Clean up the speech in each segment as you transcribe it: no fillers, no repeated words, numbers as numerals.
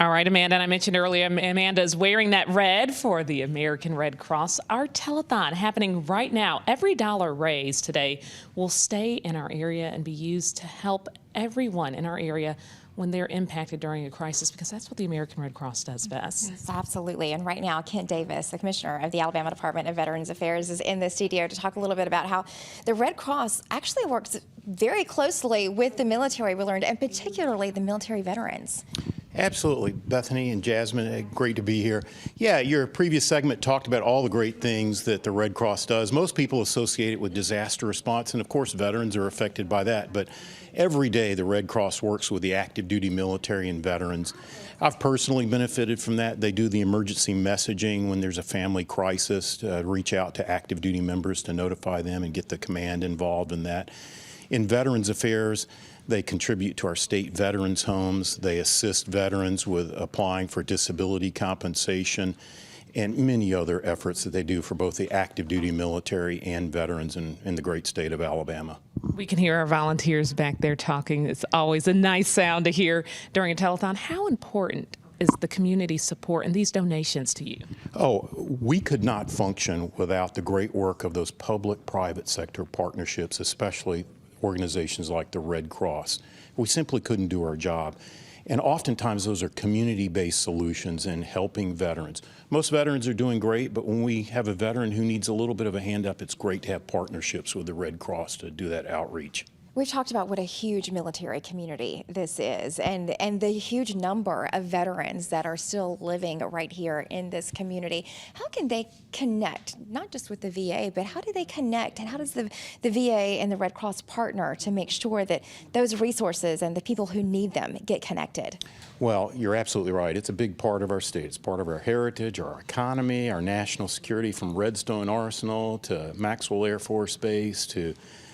All right, Amanda, and I mentioned earlier, Amanda is wearing that red for the American Red Cross. Our telethon happening right now. Every dollar raised today will stay in our area and be used to help everyone in our area when they're impacted during a crisis, because that's what the American Red Cross does best. Yes, absolutely. And right now, Kent Davis, the commissioner of the Alabama Department of Veterans Affairs, is in the studio to talk a little bit about how the Red Cross actually works very closely with the military, we learned, and particularly the military veterans. Absolutely. Bethany and Jasmine, great to be here. Yeah, your previous segment talked about all the great things that the Red Cross does. Most people associate it with disaster response, and of course veterans are affected by that. But every day the Red Cross works with the active duty military and veterans. I've personally benefited from that. They do the emergency messaging when there's a family crisis, to reach out to active duty members to notify them and get the command involved in that. In Veterans Affairs, they contribute to our state veterans homes. They assist veterans with applying for disability compensation and many other efforts that they do for both the active duty military and veterans in the great state of Alabama. We can hear our volunteers back there talking. It's always a nice sound to hear during a telethon. How important is the community support and these donations to you? Oh, we could not function without the great work of those public-private sector partnerships, especially organizations like the Red Cross. We simply couldn't do our job. And oftentimes those are community-based solutions in helping veterans. Most veterans are doing great, but when we have a veteran who needs a little bit of a hand up, it's great to have partnerships with the Red Cross to do that outreach. We've talked about what a huge military community this is, and the huge number of veterans that are still living right here in this community. How can they connect, not just with the VA, but how do they connect, and how does the VA and the Red Cross partner to make sure that those resources and the people who need them get connected? Well, you're absolutely right. It's a big part of our state. It's part of our heritage, our economy, our national security, from Redstone Arsenal to Maxwell Air Force Base to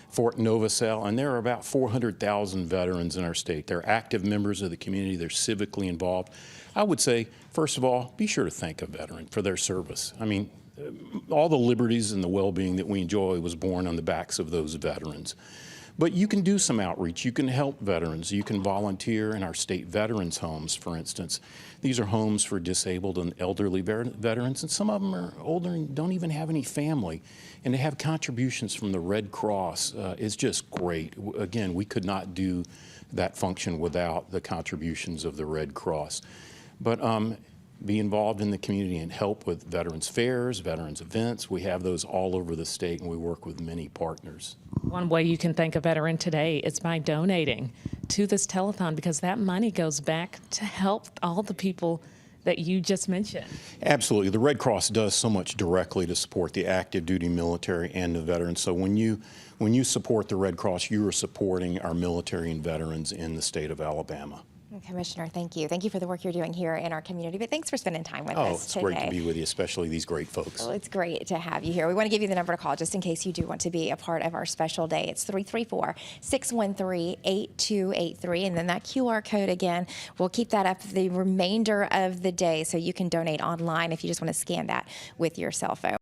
Fort Novacell, and there are about 400,000 veterans in our state. They're active members of the community. They're civically involved. I would say, first of all, be sure to thank a veteran for their service. I mean, all the liberties and the well-being that we enjoy was born on the backs of those veterans. But you can do some outreach. You can help veterans. You can volunteer in our state veterans homes, for instance. These are homes for disabled and elderly veterans, and some of them are older and don't even have any family. And to have contributions from the Red Cross is just great. Again, we could not do that function without the contributions of the Red Cross. But be involved in the community and help with veterans fairs, veterans events. We have those all over the state, and we work with many partners. One way you can thank a veteran today is by donating to this telethon, because that money goes back to help all the people that you just mentioned. Absolutely. The Red Cross does so much directly to support the active duty military and the veterans. So when you support the Red Cross, you are supporting our military and veterans in the state of Alabama. Commissioner, thank you. Thank you for the work you're doing here in our community, but thanks for spending time with us today. Oh, it's great to be with you, especially these great folks. Well, it's great to have you here. We want to give you the number to call just in case you do want to be a part of our special day. It's 334-613-8283, and then that QR code again, we'll keep that up the remainder of the day so you can donate online if you just want to scan that with your cell phone.